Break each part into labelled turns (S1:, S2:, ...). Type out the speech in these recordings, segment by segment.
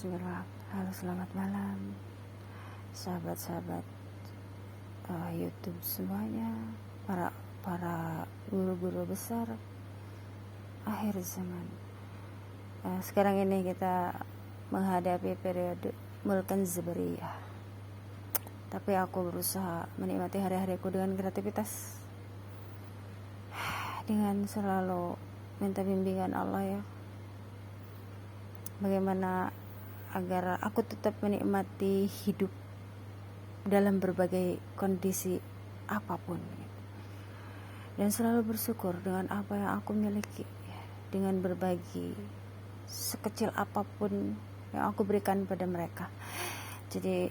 S1: Bismillah. Halo, selamat malam sahabat-sahabat YouTube semuanya, para guru-guru besar akhir zaman. Sekarang ini kita menghadapi periode Mulkan Zabariyah, tapi aku berusaha menikmati hari-hariku dengan kreativitas, dengan selalu minta bimbingan Allah ya, bagaimana agar aku tetap menikmati hidup dalam berbagai kondisi apapun, dan selalu bersyukur dengan apa yang aku miliki, dengan berbagi sekecil apapun yang aku berikan pada mereka. Jadi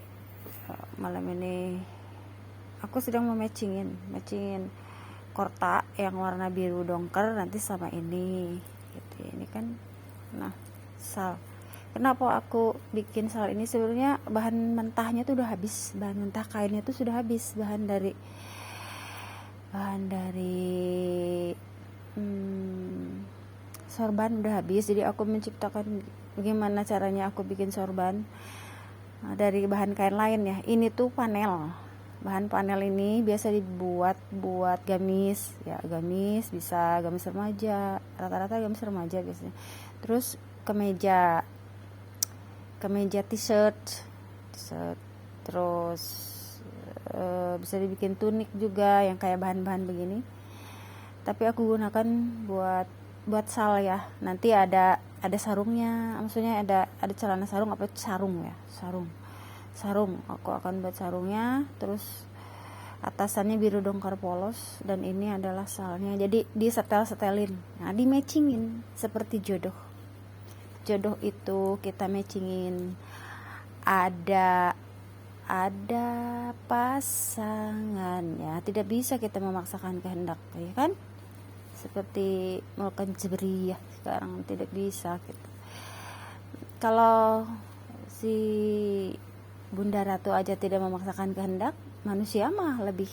S1: malam ini aku sedang matchingin kotak yang warna biru dongker nanti sama ini gitu. Ini kan sal. Kenapa aku bikin sal ini? Sebenarnya bahan mentahnya tuh udah habis, bahan mentah kainnya tuh sudah habis, bahan dari sorban udah habis. Jadi aku menciptakan bagaimana caranya aku bikin sorban dari bahan kain lain ya. Ini tuh bahan panel ini biasa dibuat buat gamis ya, gamis bisa gamis remaja, rata-rata gamis remaja biasanya. Terus kemeja t-shirt, terus bisa dibikin tunik juga yang kayak bahan-bahan begini. Tapi aku gunakan buat sal ya. Nanti ada sarungnya, maksudnya ada celana sarung apa sarung ya, sarung. Aku akan buat sarungnya, terus atasannya biru dongker polos, dan ini adalah salnya. Jadi disetelin, nah di matchingin seperti jodoh itu kita matchingin. Ada pasangannya, tidak bisa kita memaksakan kehendak ya kan, seperti Mulkan Zabariyah sekarang tidak bisa gitu. Kalau si Bunda Ratu aja tidak memaksakan kehendak, manusia mah lebih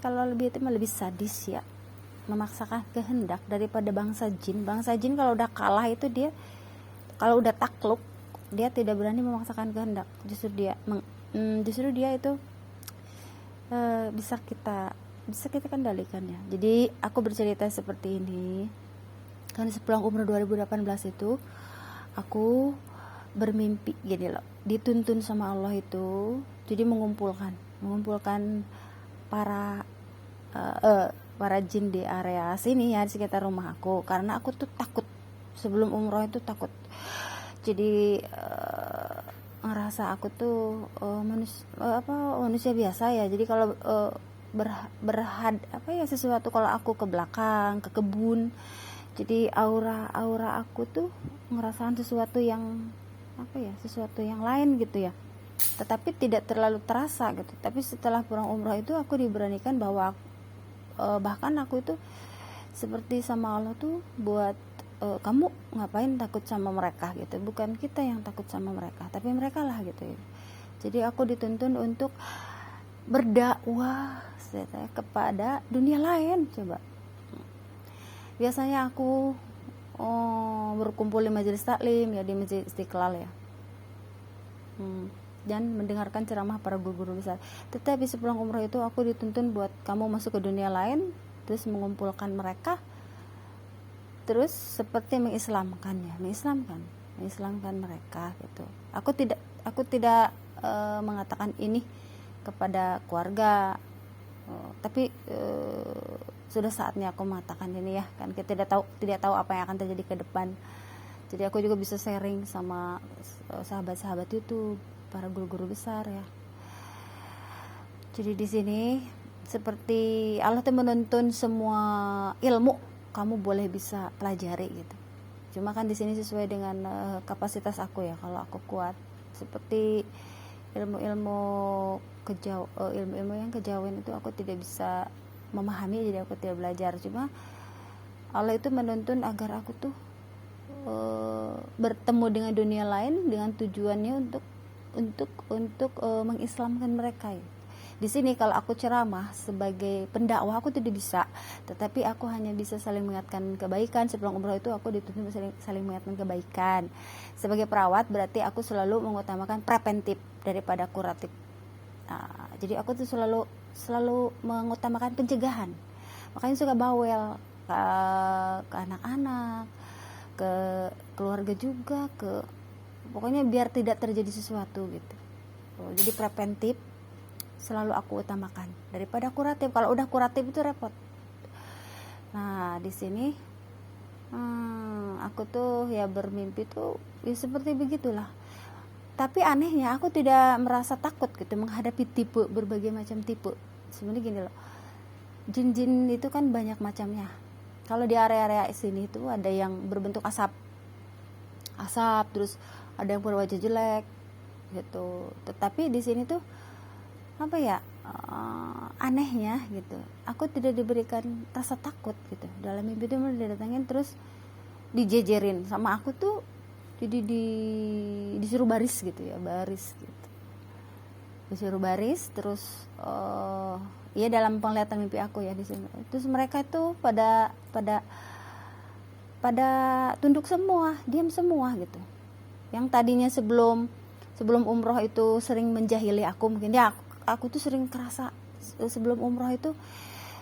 S1: kalau lebih itu mah lebih sadis ya, memaksakan kehendak daripada bangsa jin. Bangsa jin kalau udah kalah itu dia, kalau udah takluk dia tidak berani memaksakan kehendak. Justru dia itu bisa kita kendalikan ya. Jadi aku bercerita seperti ini karena sepulang umroh 2018 itu aku bermimpi gini loh, dituntun sama Allah itu, jadi mengumpulkan para jin di area sini ya, di sekitar rumah aku, karena aku tuh takut sebelum umroh itu takut. Jadi ngerasa aku tuh manusia biasa ya. Jadi kalau sesuatu, kalau aku ke belakang ke kebun, jadi aura aku tuh ngerasain sesuatu yang lain gitu ya, tetapi tidak terlalu terasa gitu. Tapi setelah pulang umroh itu aku diberanikan bahwa bahkan aku itu seperti sama Allah tuh buat kamu ngapain takut sama mereka gitu, bukan kita yang takut sama mereka, tapi mereka lah gitu ya. Jadi aku dituntun untuk berdakwah kepada dunia lain. Coba biasanya aku berkumpul di majelis taklim ya, di Masjid Istiqlal ya, dan mendengarkan ceramah para guru-guru besar. Tetapi sepulang umroh itu aku dituntun buat kamu masuk ke dunia lain, terus mengumpulkan mereka, terus seperti mengislamkan mereka gitu. Aku tidak mengatakan ini kepada keluarga, tapi sudah saatnya aku mengatakan ini ya kan. Kita tidak tahu apa yang akan terjadi ke depan. Jadi aku juga bisa sharing sama sahabat-sahabat itu, para guru-guru besar ya. Jadi di sini seperti Allah tuh menuntun semua ilmu kamu boleh bisa pelajari gitu. Cuma kan di sini sesuai dengan kapasitas aku ya. Kalau aku kuat seperti ilmu yang kejawen itu aku tidak bisa memahami, jadi aku tidak belajar. Cuma Allah itu menuntun agar aku tuh bertemu dengan dunia lain dengan tujuannya untuk mengislamkan mereka ya. Di sini kalau aku ceramah sebagai pendakwah aku tidak bisa, tetapi aku hanya bisa saling mengingatkan kebaikan. Sebelum umroh itu aku dituntut saling mengingatkan kebaikan. Sebagai perawat berarti aku selalu mengutamakan preventif daripada kuratif. Nah, jadi aku tuh selalu mengutamakan pencegahan. Makanya suka bawel ke anak-anak, ke keluarga juga, pokoknya biar tidak terjadi sesuatu gitu. Jadi preventif selalu aku utamakan daripada kuratif. Kalau udah kuratif itu repot. Nah, di sini aku tuh ya bermimpi tuh ya seperti begitulah. Tapi anehnya aku tidak merasa takut gitu menghadapi tipe, berbagai macam tipe. Sebenarnya gini loh, jin-jin itu kan banyak macamnya. Kalau di area-area sini itu ada yang berbentuk asap, terus ada yang berwajah jelek gitu. Tetapi di sini tuh apa ya, anehnya gitu, aku tidak diberikan rasa takut gitu. Dalam mimpi itu mulai didatangin terus dijejerin sama aku tuh, jadi disuruh baris gitu ya, disuruh baris terus ya dalam penglihatan mimpi aku ya di sini. Terus mereka itu pada tunduk semua, diam semua gitu. Yang tadinya sebelum umroh itu sering menjahili aku, mungkin ya aku tuh sering kerasa sebelum umroh itu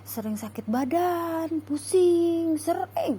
S1: sering sakit badan, pusing, sering